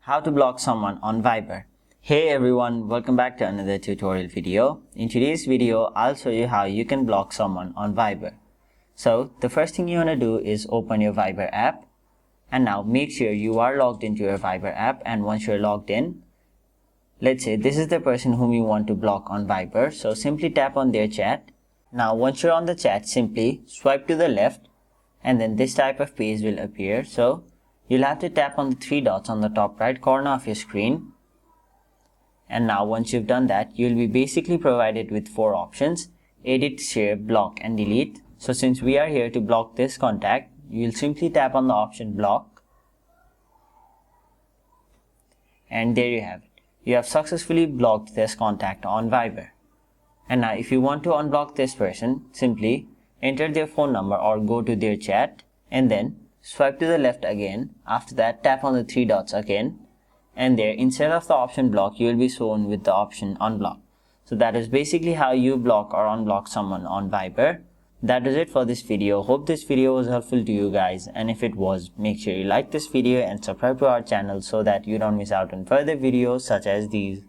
How to block someone on Viber. Hey everyone, welcome back to another tutorial video. In today's video, I'll show you how you can block someone on Viber. So the first thing you want to do is open your Viber app, and now make sure you are logged into your Viber app. And once you're logged in, let's say this is the person whom you want to block on Viber, so simply tap on their chat. Now once you're on the chat, simply swipe to the left and then this type of page will appear. So you'll have to tap on the three dots on the top right corner of your screen. And now once you've done that, you'll be basically provided with four options: edit, share, block and delete. So since we are here to block this contact, you'll simply tap on the option block. And there you have it. You have successfully blocked this contact on Viber. And now if you want to unblock this person, simply enter their phone number or go to their chat and then swipe to the left again. After that, tap on the three dots again, and there instead of the option block, you will be shown with the option unblock. So that is basically how you block or unblock someone on Viber. That is it for this video. Hope this video was helpful to you guys, and if it was, make sure you like this video and subscribe to our channel so that you don't miss out on further videos such as these.